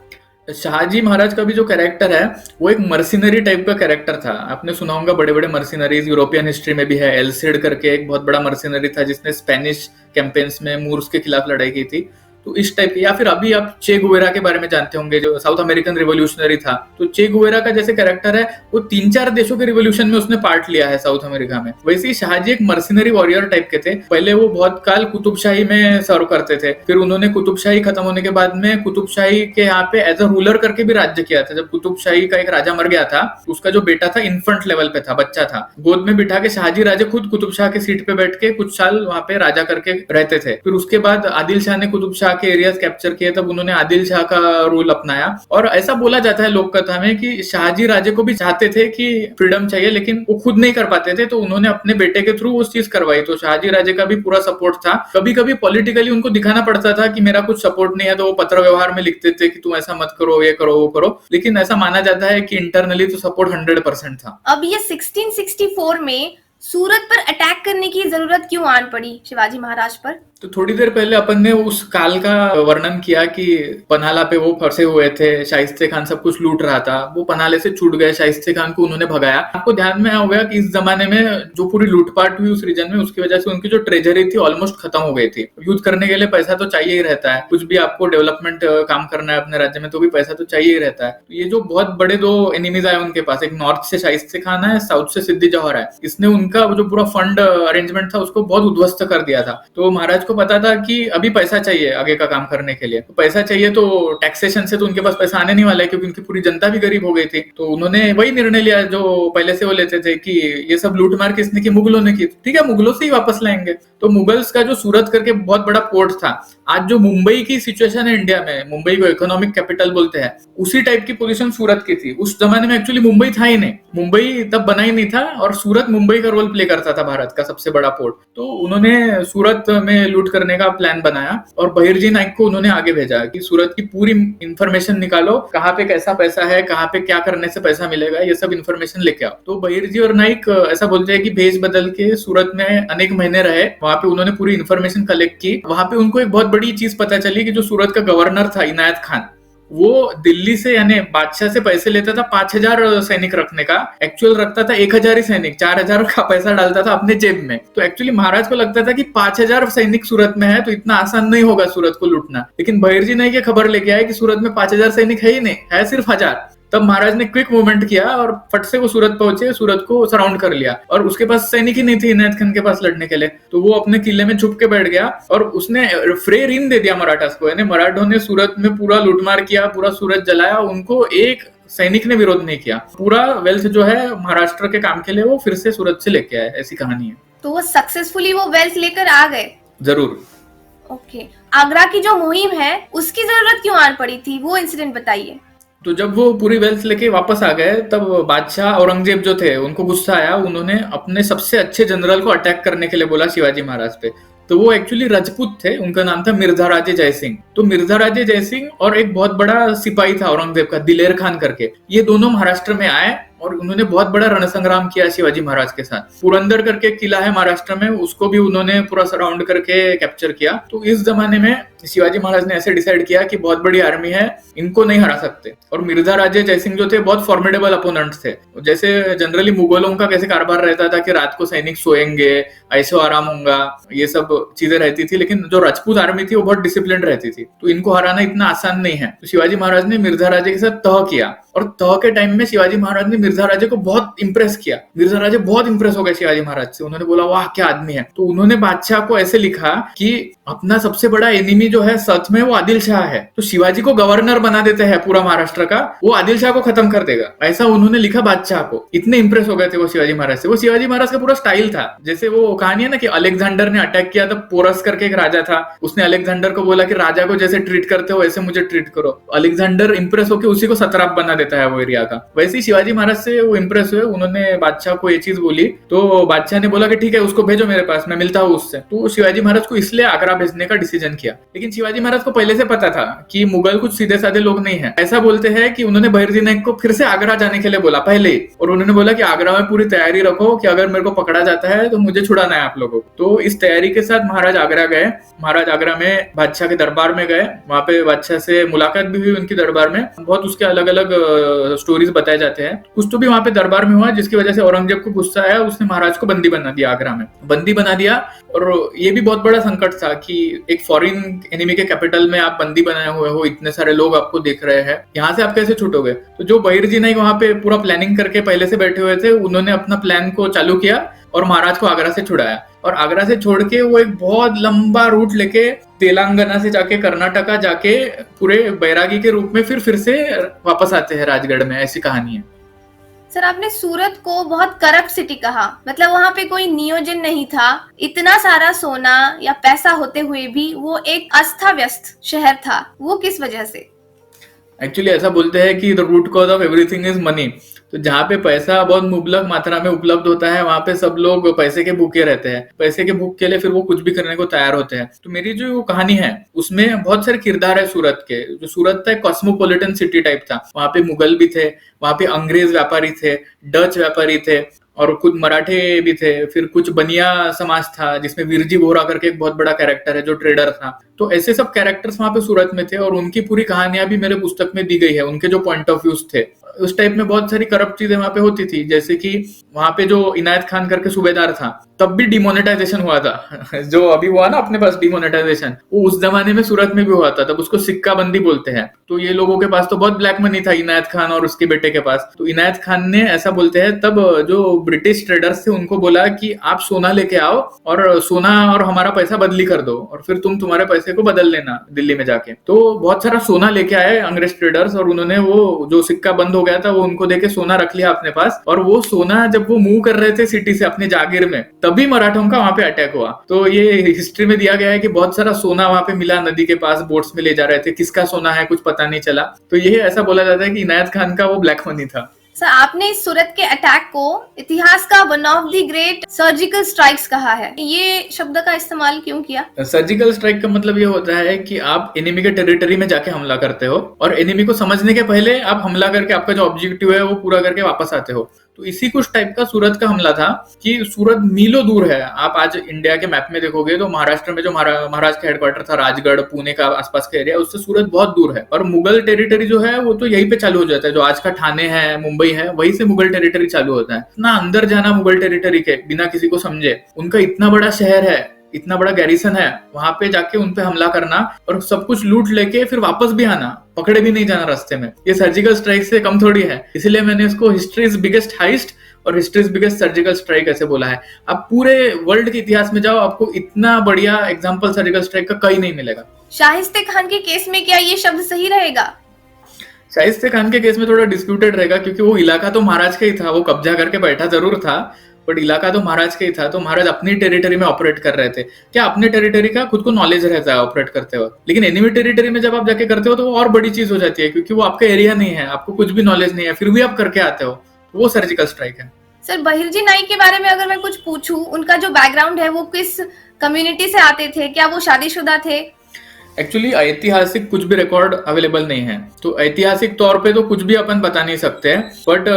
शाहजी महाराज का भी जो कैरेक्टर है वो एक मर्सिनरी टाइप का कैरेक्टर था। आपने सुना होगा बड़े बड़े मर्सिनरीज यूरोपियन हिस्ट्री में भी है। एल्सिड करके एक बहुत बड़ा मर्सिनरी था जिसने स्पेनिश कैंपेन्स में मूर्स के खिलाफ लड़ाई की थी। तो इस टाइप के, या फिर अभी आप चे गुवेरा के बारे में जानते होंगे जो साउथ अमेरिकन रिवोल्यूशनरी था। तो चे गुवेरा का जैसे कैरेक्टर है वो 3-4 देशों के रिवोल्यूशन में उसने पार्ट लिया है साउथ अमेरिका में। वैसे ही शाहजी एक मर्सिनरी वॉरियर टाइप के थे। पहले वो बहुत काल कुतुबशाही में सर्व करते थे, फिर उन्होंने कुतुबशाही खत्म होने के बाद में कुतुबशाही के यहाँ पे एज अ रूलर करके भी राज्य किया था। जब कुतुबशाही का एक राजा मर गया था, उसका जो बेटा था इन्फेंट लेवल पे था, बच्चा था, गोद में बिठा के शाहजी राजे खुद कुतुबशाह के सीट पे बैठ के कुछ साल वहां पे राजा करके रहते थे। फिर उसके बाद आदिल शाह ने कुतुबशाह के एरियाज कैप्चर किए, तब उन्होंने आदिल शाह का रूल अपनाया। और ऐसा बोला जाता है लोक कथा में कि शाहजी राजे को भी चाहते थे कि फ्रीडम चाहिए, लेकिन वो खुद नहीं कर पाते थे, तो उन्होंने अपने बेटे के थ्रू उस चीज करवाई। तो शाहजी राजे का भी पूरा सपोर्ट था। कभी कभी पॉलिटिकली उनको दिखाना पड़ता था कि मेरा कुछ सपोर्ट नहीं है, तो वो पत्र व्यवहार में लिखते थे कि तुम ऐसा मत करो, ये करो, वो करो, लेकिन ऐसा माना जाता है कि इंटरनली तो सपोर्ट 100% था। अब ये 1664 में सूरत पर अटैक करने की जरूरत क्यों आन पड़ी शिवाजी महाराज पर? तो थोड़ी देर पहले अपन ने उस काल का वर्णन किया कि पन्हाला पे वो फंसे हुए थे, शाइस्ते खान सब कुछ लूट रहा था, वो पन्हाले से छूट गए, शाइस्ते खान को उन्होंने भगाया। आपको ध्यान में होगा कि इस जमाने में जो पूरी लूटपाट हुई उस रीजन में, उसकी वजह से उनकी जो ट्रेजरी थी ऑलमोस्ट खत्म हो गई थी। यूज करने के लिए पैसा तो चाहिए ही रहता है, कुछ भी आपको डेवलपमेंट काम करना है अपने राज्य में तो भी पैसा तो चाहिए ही रहता है। तो ये जो बहुत बड़े 2 एनिमीज आए उनके पास, एक नॉर्थ से शाइस्ते खान है, साउथ से सिद्दी जौहर है, इसने उनका जो पूरा फंड अरेंजमेंट था उसको बहुत उद्ध्वस्त कर दिया था। तो महाराज को पता था कि अभी पैसा चाहिए आगे का काम करने के लिए, तो पैसा चाहिए, तो टैक्सेशन से तो उनके पास पैसा आने नहीं वाला है क्योंकि उनकी पूरी जनता भी गरीब हो गई थी। तो उन्होंने वही निर्णय लिया जो पहले से वो लेते थे कि ये सब लूट मार किसने की, मुगलों ने की, ठीक है मुगलों से ही वापस लाएंगे। तो मुगल्स का जो सूरत करके बहुत बड़ा पोर्ट था, आज जो मुंबई की सिचुएशन है इंडिया में, मुंबई को इकोनॉमिक कैपिटल बोलते हैं, उसी टाइप की पोजीशन सूरत की थी। उस जमाने में एक्चुअली मुंबई था ही नहीं, मुंबई तब बना ही नहीं था, और सूरत मुंबई का रोल प्ले करता था भारत का सबसे बड़ा पोर्ट। तो उन्होंने सूरत में लूट करने का प्लान बनाया और बहिर्जी नाइक को उन्होंने आगे भेजा कि सूरत की पूरी इंफॉर्मेशन निकालो, कहाँ पे कैसा पैसा है, कहाँ पे क्या करने से पैसा मिलेगा, ये सब इंफॉर्मेशन लेके आओ। तो बहिर्जी और नाइक ऐसा बोलते हैं कि भेज बदल के सूरत में अनेक महीने रहे, वहां पे उन्होंने पूरी इंफॉर्मेशन कलेक्ट की। वहां पे उनको एक बहुत बड़ी चीज पता चली कि जो सूरत का गवर्नर था इनायत खान, वो दिल्ली से यानी बादशाह से पैसे लेता था 5,000 सैनिक रखने का, एक्चुअल रखता था 1,000 ही सैनिक, 4,000 का पैसा डालता था अपने जेब में। तो एक्चुअली महाराज को लगता था कि 5,000 सैनिक सूरत में है तो इतना आसान नहीं होगा सूरत को लूटना, लेकिन बहिर्जी नहीं की खबर लेके आए कि सूरत में 5,000 सैनिक है ही नहीं, है सिर्फ 1,000। तब महाराज ने क्विक मूवमेंट किया और फट से वो सूरत पहुंचे, सूरत को सराउंड कर लिया, और उसके पास सैनिक ही नहीं थे इनायत खान के पास लड़ने के लिए। तो वो अपने किले में छुप के बैठ गया और उसने फ्री रीन दे दिया मराठास को, यानी मराठों ने सूरत में पूरा लूटमार किया, पूरा सूरत जलाया, उनको एक सैनिक ने विरोध नहीं किया। पूरा वेल्थ जो है महाराष्ट्र के काम के लिए वो फिर से सूरत से लेके आए, ऐसी कहानी है। तो वो सक्सेसफुली वो वेल्थ लेकर आ गए? जरूर। ओके, आगरा की जो मुहिम है उसकी जरूरत क्यों आन पड़ी थी, वो इंसिडेंट बताइए। तो जब वो पूरी वेल्थ लेके वापस आ गए तब बादशाह औरंगजेब जो थे उनको गुस्सा आया, उन्होंने अपने सबसे अच्छे जनरल को अटैक करने के लिए बोला शिवाजी महाराज पे। तो वो एक्चुअली राजपूत थे, उनका नाम था मिर्जा राजे जयसिंह। तो मिर्जा राजे जयसिंह और एक बहुत बड़ा सिपाही था औरंगजेब का, दिलेर खान करके, ये दोनों महाराष्ट्र में आए और उन्होंने बहुत बड़ा रणसंग्राम किया शिवाजी महाराज के साथ। पुरंदर करके किला है महाराष्ट्र में, उसको भी उन्होंने पूरा सराउंड करके कैप्चर किया। तो इस जमाने में शिवाजी महाराज ने ऐसे डिसाइड किया कि बहुत बड़ी आर्मी है, इनको नहीं हरा सकते। और मिर्जा राजे जयसिंह जो थे बहुत फॉर्मिडेबल अपोनेंट थे। जैसे जनरली मुगलों का कैसे कारभार रहता था कि रात को सैनिक सोएंगे, ऐशो आराम होगा, ये सब चीजें रहती थी, लेकिन जो राजपूत आर्मी थी वो बहुत डिसिप्लिन रहती थी। तो इनको हराना इतना आसान नहीं है। तो शिवाजी महाराज ने मिर्जा राजे के साथ तह किया, और तह के टाइम में शिवाजी महाराज ने मिर्जा राजे को बहुत इंप्रेस किया। मिर्जा राजे बहुत इंप्रेस हो गए शिवाजी महाराज से, उन्होंने बोला वाह क्या आदमी है। तो उन्होंने बादशाह को ऐसे लिखा कि अपना सबसे बड़ा एनिमी जो है सच में वो आदिल शाह है, तो शिवाजी को गवर्नर बना देते हैं पूरा महाराष्ट्र का, वो आदिल शाह को खत्म कर देगा, ऐसा उन्होंने लिखा बादशाह को। इतने इंप्रेस हो गए थे वो शिवाजी महाराज से। वो शिवाजी महाराज का पूरा स्टाइल था, जैसे वो कहानी है ना कि अलेक्जेंडर ने अटैक किया था, पोरस करके एक राजा था, उसने अलेक्जेंडर को बोला कि राजा को जैसे ट्रीट करते हो वैसे मुझे ट्रीट करो। अलेक्जेंडर इंप्रेस होकर उसी को सत्राप बना देता है वो एरिया का। वैसे ही शिवाजी महाराज से वो इम्प्रेस हुए, उन्होंने बादशाह को ये चीज बोली, तो बादशाह ने बोला कि ठीक है उसको भेजो मेरे पास, मैं मिलता हूँ उससे। तो शिवाजी महाराज को इसलिए आगरा भेजने का डिसीजन किया। लेकिन शिवाजी महाराज को पहले से पता था कि मुगल कुछ सीधे साधे लोग नहीं है। ऐसा बोलते हैं कि उन्होंने बहिर्जी नाइक को फिर से आगरा जाने के लिए बोला पहले ही, और उन्होंने बोला कि आगरा में पूरी तैयारी रखो कि अगर मेरे को पकड़ा जाता है तो मुझे छुड़ाना है आप लोगों को। तो इस तैयारी के साथ महाराज आगरा गए। महाराज आगरा में बादशाह के दरबार में गए, वहां पे बादशाह से मुलाकात भी हुई उनकी दरबार में। बहुत उसके अलग अलग स्टोरीज बताए जाते हैं। कुछ तो भी वहां पे दरबार में हुआ जिसकी वजह से औरंगजेब को गुस्सा आया, उसने महाराज को बंदी बना दिया, आगरा में बंदी बना दिया। और ये भी बहुत बड़ा संकट था कि एक फॉरेन एनिमी के कैपिटल में आप बंदी बनाए हुए हो, इतने सारे लोग आपको देख रहे हैं, यहाँ से आप कैसे छूटोगे। तो जो बहिर्जी नाइक वहां पे पूरा प्लानिंग करके पहले से बैठे हुए थे, उन्होंने अपना प्लान को चालू किया और महाराज को आगरा से छुड़ाया। और आगरा से छोड़ के वो एक बहुत लंबा रूट लेके तेलंगाना से जाके कर्नाटका जाके पूरे बैरागी के रूप में फिर से वापस आते हैं राजगढ़ में। ऐसी कहानी है। सर, आपने सूरत को बहुत करप्ट सिटी कहा, मतलब वहां पे कोई नियोजन नहीं था। इतना सारा सोना या पैसा होते हुए भी वो एक अस्था व्यस्त शहर था, वो किस वजह से? एक्चुअली ऐसा बोलते हैं कि the root cause of everything is money. तो जहाँ पे पैसा बहुत मुबलक मात्रा में उपलब्ध होता है, वहां पे सब लोग पैसे के भूखे रहते हैं। पैसे के भूख के लिए फिर वो कुछ भी करने को तैयार होते हैं। तो मेरी जो कहानी है उसमें बहुत सारे किरदार है सूरत के। जो सूरत था, कॉस्मोपॉलिटन सिटी टाइप था। वहां पे मुगल भी थे, वहां पे अंग्रेज व्यापारी थे, डच व्यापारी थे, और कुछ मराठे भी थे। फिर कुछ बनिया समाज था जिसमें वीरजी वोहरा करके एक बहुत बड़ा कैरेक्टर है जो ट्रेडर था। तो ऐसे सब कैरेक्टर्स वहां पे सूरत में थे, और उनकी पूरी कहानियां भी मेरे पुस्तक में दी गई है, उनके जो पॉइंट ऑफ व्यूज थे। उस टाइप में बहुत सारी करप्ट चीजें वहां पे होती थी, जैसे कि वहां पे जो इनायत खान करके सूबेदार था, तब भी डिमोनेटाइजेशन हुआ था। जो अभी हुआ ना अपने पास डिमोनेटाइजेशन, वो उस जमाने में सूरत में भी हुआ था। तब उसको सिक्का बंदी बोलते हैं। तो ये लोगों के पास तो बहुत ब्लैक मनी था, इनायत खान और उसके बेटे के पास। तो इनायत खान ने ऐसा बोलते हैं, तब जो ब्रिटिश ट्रेडर्स थे उनको बोला कि आप सोना लेके आओ और सोना और हमारा पैसा बदली कर दो, और फिर तुम तुम्हारे पैसे को बदल लेना दिल्ली में जाके। तो बहुत सारा सोना लेके आए अंग्रेज ट्रेडर्स, और उन्होंने वो जो सिक्का बंद हो गया था वो उनको देके सोना रख लिया अपने पास। और वो सोना जब वो मूव कर रहे थे सिटी से अपने जागीर में, तभी मराठों का वहां पे अटैक हुआ। तो ये हिस्ट्री में दिया गया है कि बहुत सारा सोना वहां पे मिला, नदी के पास बोट्स में ले जा रहे थे। किसका सोना है कुछ पता नहीं चला। तो ये ऐसा बोला जाता है कि इनायत खान का वो ब्लैक मनी था। सर, आपने इस सूरत के अटैक को इतिहास का one of the great surgical strikes कहा है। ये शब्द का इस्तेमाल क्यों किया? सर्जिकल स्ट्राइक का मतलब ये होता है कि आप एनिमी के टेरिटरी में जाके हमला करते हो, और एनिमी को समझने के पहले आप हमला करके आपका जो ऑब्जेक्टिव है वो पूरा करके वापस आते हो। तो इसी कुछ टाइप का सूरत का हमला था कि सूरत मीलों दूर है। आप आज इंडिया के मैप में देखोगे तो महाराष्ट्र में जो महाराष्ट्र का हेडक्वार्टर था, राजगढ़ पुणे का आसपास का एरिया, उससे सूरत बहुत दूर है। और मुगल टेरिटरी जो है वो तो यहीं पे चालू हो जाता है। जो आज का ठाणे है, मुंबई है, वहीं से मुगल टेरिटरी चालू होता है। इतना अंदर जाना मुगल टेरिटरी के बिना किसी को समझे, उनका इतना बड़ा शहर है, इतना बड़ा गैरिसन है, वहां पे जाके उन पे हमला करना और सब कुछ लूट लेके फिर वापस भी आना, पकड़े भी नहीं जाना रास्ते में, ये सर्जिकल स्ट्राइक से कम थोड़ी है। इसलिए मैंने इसको हिस्ट्रीज बिगेस्ट हाइस्ट और हिस्ट्रीज बिगेस्ट सर्जिकल स्ट्राइक ऐसे बोला है। आप पूरे वर्ल्ड के इतिहास में जाओ, आपको इतना बढ़िया एग्जाम्पल सर्जिकल स्ट्राइक का कहीं नहीं मिलेगा। शाहिस्ते खान के केस में क्या ये शब्द सही रहेगा? शाहिस्ते खान के केस में थोड़ा डिस्प्यूटेड रहेगा, क्योंकि वो इलाका तो महाराज का ही था। वो कब्जा करके बैठा जरूर था, बट इलाका तो महाराज का ही था। तो महाराज अपनी टेरिटरी में ऑपरेट कर रहे थे। क्या अपने टेरिटरी का खुद को नॉलेज रहता है ऑपरेट करते वक्त, लेकिन एनिमी टेरिटरी में जब आप जाके करते हो तो वो और बड़ी चीज हो जाती है, क्योंकि वो आपका एरिया नहीं है, आपको कुछ भी नॉलेज नहीं है, फिर भी आप करके आते हो। वो सर्जिकल स्ट्राइक है। सर, बहिर्जी नाइक के बारे में अगर मैं कुछ पूछूं, उनका जो बैकग्राउंड है वो किस कम्युनिटी से आते थे? क्या वो शादीशुदा थे? एक्चुअली ऐतिहासिक कुछ भी रिकॉर्ड अवेलेबल नहीं है, तो ऐतिहासिक तौर पे तो कुछ भी अपन बता नहीं सकते हैं। बट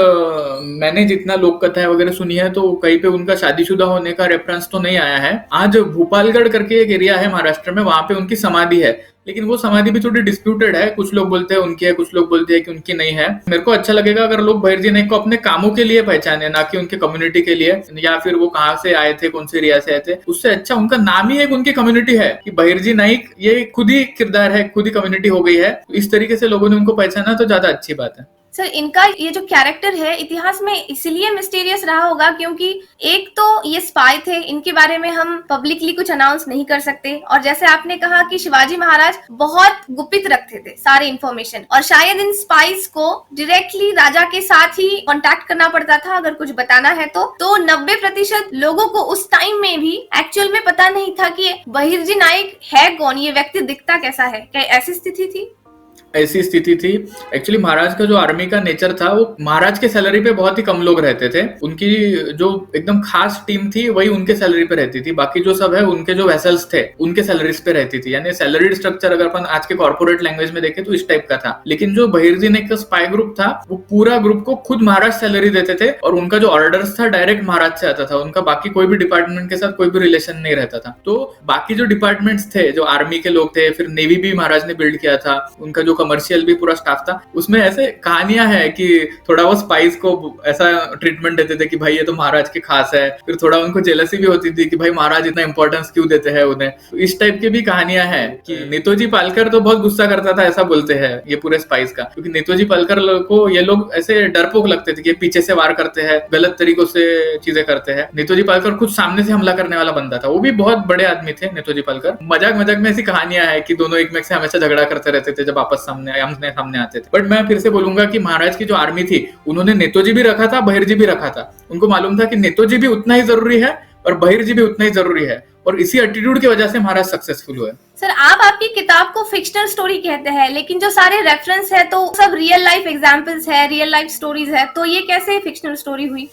मैंने जितना लोक कथाएं वगैरह सुनी है तो कहीं पे उनका शादीशुदा होने का रेफरेंस तो नहीं आया है। आज भोपालगढ़ करके एक एरिया है महाराष्ट्र में, वहां पे उनकी समाधि है, लेकिन वो समाधि भी थोड़ी डिस्प्यूटेड है। कुछ लोग बोलते हैं उनकी है, कुछ लोग बोलते हैं कि उनकी नहीं है। मेरे को अच्छा लगेगा अगर लोग बहिर्जी नाइक को अपने कामों के लिए पहचाने, ना कि उनके कम्युनिटी के लिए, या फिर वो कहाँ से आए थे, कौन से एरिया से आए थे। उससे अच्छा उनका नाम ही एक उनकी कम्युनिटी है कि बहिर्जी नाइक ये खुद ही किरदार है, खुद ही कम्युनिटी हो गई है। इस तरीके से लोगों ने उनको पहचाना तो ज्यादा अच्छी बात है। सर, इनका ये जो कैरेक्टर है इतिहास में इसलिए मिस्टीरियस रहा होगा क्योंकि एक तो ये स्पाई थे, इनके बारे में हम पब्लिकली कुछ अनाउंस नहीं कर सकते, और जैसे आपने कहा कि शिवाजी महाराज बहुत गुपित रखते थे सारे इंफॉर्मेशन, और शायद इन स्पाइस को डायरेक्टली राजा के साथ ही कांटेक्ट करना पड़ता था अगर कुछ बताना है तो 90% लोगों को उस टाइम में भी एक्चुअल में पता नहीं था कि बहिर्जी नाइक है कौन, ये व्यक्ति दिखता कैसा है। क्या ऐसी स्थिति थी? ऐसी स्थिति थी। एक्चुअली महाराज का जो आर्मी का नेचर था, वो महाराज के सैलरी पे बहुत ही कम लोग रहते थे। उनकी जो एकदम खास टीम थी वही उनके सैलरी पे रहती थी, बाकी जो सब है उनके जो वेसल्स थे उनके सैलरीज पे रहती थी। यानी सैलरीड स्ट्रक्चर अगर अपन आज के कॉर्पोरेट लैंग्वेज में देखें तो इस टाइप का था। लेकिन जो बहिर्जी नेक का स्पाई ग्रुप था, वो पूरा ग्रुप को खुद महाराज सैलरी देते थे और उनका जो ऑर्डर्स था डायरेक्ट महाराज से आता था। उनका बाकी कोई भी डिपार्टमेंट के साथ कोई भी रिलेशन नहीं रहता था। तो बाकी जो डिपार्टमेंट्स थे, जो आर्मी के लोग थे, फिर नेवी भी महाराज ने बिल्ड किया था, उनका जो कमर्शियल भी पूरा स्टाफ था, उसमें ऐसे कहानियां हैं कि थोड़ा वो स्पाइस को ऐसा ट्रीटमेंट देते थे कि भाई ये तो महाराज के खास है। फिर थोड़ा उनको जेलसी भी होती थी कि भाई महाराज इतना इंपॉर्टेंस क्यों देते हैं उन्हें। तो इस टाइप की भी कहानियां हैं कि नेतोजी पालकर तो बहुत गुस्सा करता था, ऐसा बोलते हैं ये पूरे स्पाइस का, क्योंकि नेतोजी पालकर को ये लोग ऐसे डरपोक लगते थे कि पीछे से वार करते हैं, गलत तरीकों से चीजें करते हैं। नेतोजी पालकर खुद सामने से हमला करने वाला बंदा था। वो भी बहुत बड़े आदमी थे नेतोजी पालकर। मजाक मजाक में ऐसी कहानियां हैं कि दोनों एक में से हमेशा झगड़ा करते रहते थे जब आपस सामने आते थे। बट मैं फिर से बोलूंगा कि महाराज की जो आर्मी थी, उन्होंने नेतोजी भी रखा था, बहिर्जी भी रखा था। उनको मालूम था कि नेतोजी भी उतना ही जरूरी है और बहिर्जी भी उतना ही जरूरी है, और इसी एटीट्यूड की वजह से महाराज सक्सेसफुल हुए। सर, आप आपकी किताब को फिक्शनल स्टोरी कहते हैं, लेकिन जो सारे रेफरेंस है तो सब रियल लाइफ एग्जांपल्स है, रियल लाइफ स्टोरीज है, तो ये कैसे फिक्शनल स्टोरी हुई?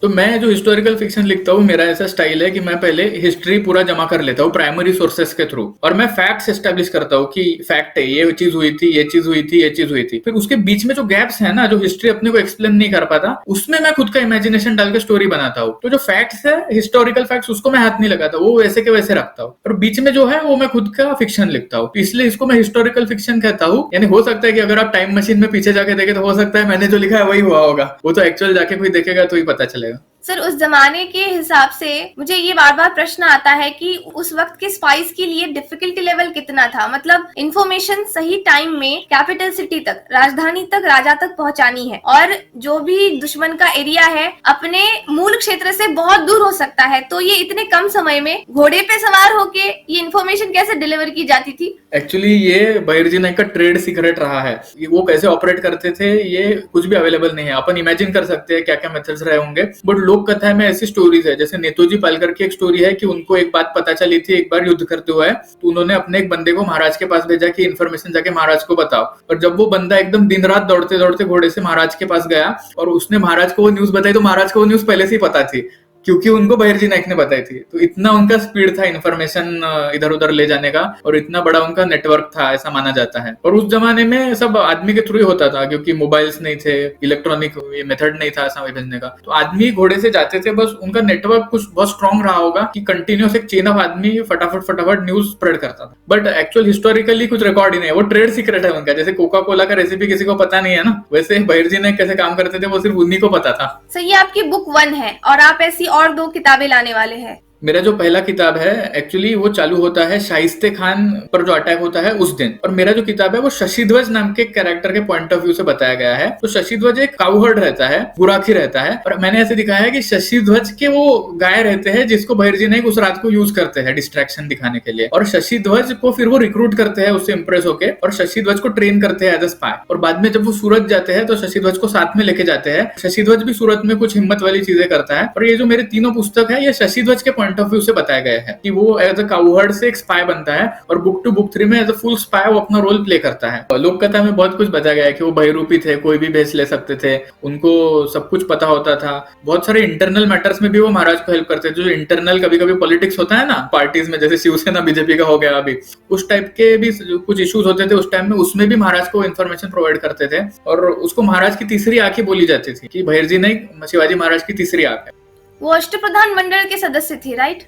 तो मैं जो हिस्टोरिकल फिक्शन लिखता हूँ, मेरा ऐसा स्टाइल है कि मैं पहले हिस्ट्री पूरा जमा कर लेता हूँ प्राइमरी सोर्सेस के थ्रू, और मैं फैक्ट्स एस्टेब्लिश करता हूँ कि फैक्ट है, ये चीज हुई थी, ये चीज हुई थी, ये चीज हुई थी। फिर उसके बीच में जो गैप्स है ना, जो हिस्ट्री अपने को एक्सप्लेन नहीं कर पाता, उसमें मैं खुद का इमेजिनेशन डाल के स्टोरी बनाता हूँ। तो जो फैक्ट्स है, हिस्टोरिकल फैक्ट्स, उसको मैं हाथ नहीं लगाता, वो वैसे के वैसे रखता हूँ, और बीच में जो है वो मैं खुद का फिक्शन लिखता हूँ। इसलिए इसको मैं हिस्टोरिकल फिक्शन कहता हूँ। यानी हो सकता है कि अगर आप टाइम मशीन में पीछे जाके देखे तो हो सकता है मैंने जो लिखा है वही हुआ होगा, वो तो एक्चुअल जाके कोई देखेगा तो ही पता चलेगा। सर, उस जमाने के हिसाब से मुझे ये बार बार प्रश्न आता है कि उस वक्त के स्पाइस के लिए डिफिकल्टी लेवल कितना था। मतलब इंफॉर्मेशन सही टाइम में कैपिटल सिटी तक, राजधानी तक, राजा तक पहुंचानी है, और जो भी दुश्मन का एरिया है अपने मूल क्षेत्र से बहुत दूर हो सकता है। तो ये इतने कम समय में घोड़े पे सवार होके ये इंफॉर्मेशन कैसे डिलीवर की जाती थी? एक्चुअली ये बहिर्जी नायक का ट्रेड सीक्रेट रहा है। वो कैसे ऑपरेट करते थे ये कुछ भी अवेलेबल नहीं है। अपन इमेजिन कर सकते हैं क्या क्या मेथड्स रहे होंगे, बट लोक कथा में ऐसी स्टोरीज है, जैसे नेतोजी पालकर की एक स्टोरी है कि उनको एक बात पता चली थी एक बार युद्ध करते हुए, तो उन्होंने अपने एक बंदे को महाराज के पास भेजा कि इन्फॉर्मेशन जाके महाराज को बताओ। और जब वो बंदा एकदम दिन रात दौड़ते दौड़ते घोड़े से महाराज के पास गया और उसने महाराज को वो न्यूज बताई, तो महाराज को वो न्यूज पहले से ही पता थी क्योंकि उनको बहिर्जी नायक ने बताई थी। तो इतना उनका स्पीड था इन्फॉर्मेशन इधर उधर ले जाने का, और इतना बड़ा उनका नेटवर्क था, ऐसा माना जाता है। और उस जमाने में सब आदमी के थ्रू ही होता था, क्योंकि मोबाइल्स नहीं थे, इलेक्ट्रॉनिक ये मेथड नहीं था समय भेजने का। तो आदमी घोड़े से जाते थे, बस उनका नेटवर्क कुछ बहुत स्ट्रॉन्ग रहा होगा कि कंटिन्यूस एक चेन ऑफ आदमी फटाफट न्यूज स्प्रेड करता था। बट एक्चुअल हिस्टोरिकली कुछ रिकॉर्ड ही नहीं है, वो ट्रेड सीक्रेट है उनका। जैसे कोका कोला का रेसिपी किसी को पता नहीं है ना, वैसे बहिर्जी नायक कैसे काम करते थे वो सिर्फ उन्हीं को पता था। सर, ये आपकी बुक 1 है और आप ऐसी और 2 किताबें लाने वाले हैं। मेरा जो पहला किताब है एक्चुअली वो चालू होता है शाइस्ते खान पर जो अटैक होता है उस दिन, और मेरा जो किताब है वो शशिध्वज नाम के कैरेक्टर के पॉइंट ऑफ व्यू से बताया गया है। तो शशिध्वज एक काउहर्ड रहता है, गुराखी रहता है, और मैंने ऐसे दिखाया है कि शशिध्वज के वो गाय रहते हैं जिसको बहिर्जी नायक उस रात को यूज करते हैं डिस्ट्रैक्शन दिखाने के लिए, और शशिध्वज को फिर वो रिक्रूट करते हैं उससे इंप्रेस होके, और शशिध्वज को ट्रेन करते हैं एज अ स्पाई। और बाद में जब वो सूरत जाते हैं तो शशिध्वज को साथ में लेके जाते हैं। शशिध्वज भी सूरत में कुछ हिम्मत वाली चीजें करता है। और ये जो मेरे तीनों पुस्तक है ये शशिध्वज के पॉइंट ऑफ व्यू से बताया गया है कि वो एज अ काउहर्ड से एक स्पाई बनता है, और बुक 2 बुक 3 में एज अ फुल स्पाई वो अपना रोल प्ले करता है। लोक कथा में बहुत कुछ बताया गया है कि वो बहिरूपी थे, कोई भी भेष ले सकते थे, उनको सब कुछ पता होता था। बहुत सारे इंटरनल मैटर्स में भी वो महाराज को हेल्प करते थे। जो इंटरनल कभी कभी पॉलिटिक्स होता है ना पार्टीज में, जैसे शिवसेना बीजेपी का हो गया अभी, उस टाइप के भी कुछ इश्यूज होते थे उस टाइम में, उसमें भी महाराज को इन्फॉर्मेशन प्रोवाइड करते थे। और उसको महाराज की तीसरी आंख बोली जाती थी कि बहिर्जी नायक शिवाजी महाराज की तीसरी आंख है। वो अष्टप्रधान मंडल के सदस्य थे, राइट?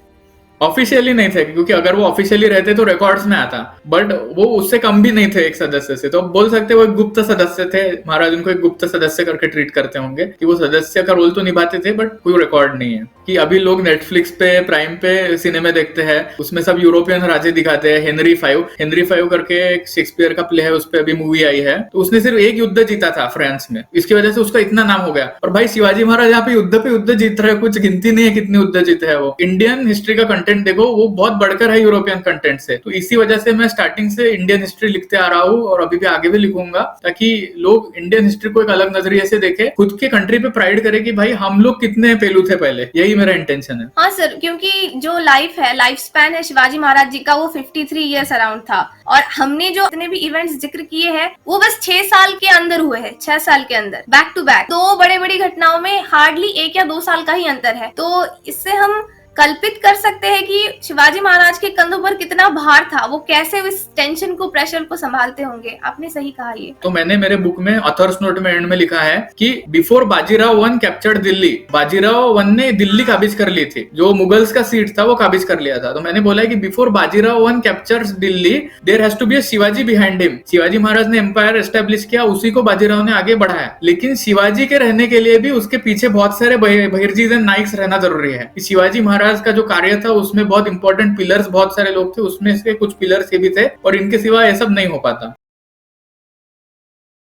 ऑफिशियली नहीं थे, क्योंकि अगर वो ऑफिशियली रहते तो रिकॉर्ड्स में आता, बट वो उससे कम भी नहीं थे एक सदस्य से। तो बोल सकते वो एक गुप्त सदस्य थे। महाराज उनको एक गुप्त सदस्य करके ट्रीट करते होंगे कि वो सदस्य का रोल तो निभाते थे, बट कोई रिकॉर्ड नहीं है। कि अभी लोग नेटफ्लिक्स पे, प्राइम पे सिनेमा देखते हैं, उसमें सब यूरोपियन राजे दिखाते हैं। हेनरी फाइव करके एक शेक्सपियर का प्ले है, उस पर अभी मूवी आई है। तो उसने सिर्फ एक युद्ध जीता था फ्रांस में, इसकी वजह से उसका इतना नाम हो गया। और भाई शिवाजी महाराज यहाँ पे युद्ध जीत रहे, कुछ गिनती नहीं है कितने युद्ध जीते हैं वो। इंडियन हिस्ट्री का कंटेंट कंटेंट देखो वो बहुत बढ़कर है यूरोपियन कंटेंट से। तो इसी वजह से मैं स्टार्टिंग से इंडियन हिस्ट्री लिखते आ रहा हूँ और अभी भी आगे भी लिखूंगा, ताकि लोग इंडियन हिस्ट्री को एक अलग नजरिए से देखे, खुद के कंट्री पे प्राइड करे कि भाई हम लोग कितने पहलू थे पहले। यही मेरा इंटेंशन है। हाँ सर, क्योंकि जो लाइफ स्पैन है शिवाजी महाराज जी का वो 53 ईयर्स अराउंड था, और हमने जो इतने भी इवेंट्स जिक्र किए हैं वो बस 6 साल के अंदर हुए हैं, 6 साल के अंदर बैक टू बैक। दो बड़े बड़ी घटनाओं में हार्डली 1 या 2 साल का ही अंतर है। तो इससे हम कल्पित कर सकते हैं कि शिवाजी महाराज के कंधों पर कितना भार था, वो कैसे इस टेंशन को, प्रेशर को संभालते होंगे। आपने सही कहा ये। तो मैंने मेरे बुक में ऑथर्स नोट में एंड में लिखा है कि before Bajirao one captured Delhi, Bajirao one ने दिल्ली काबिज कर ली थी, जो मुगल्स का सीट था वो काबिज कर लिया था। तो मैंने बोला है कि before Bajirao one captures Delhi there has to be a Shivaji behind him. Shivaji Maharaj ने एम्पायर एस्टेब्लिश किया, उसी को बाजीराव ने आगे बढ़ाया, लेकिन शिवाजी के रहने के लिए भी उसके पीछे बहुत सारे बहिर्जीज एंड नाइक्स रहना जरूरी है। शिवाजी महाराज का जो कार्य था उसमें बहुत इंपॉर्टेंट पिलर्स बहुत सारे लोग थे, उसमें से कुछ पिलर्स ये भी थे, और इनके सिवा ये सब नहीं हो पाता।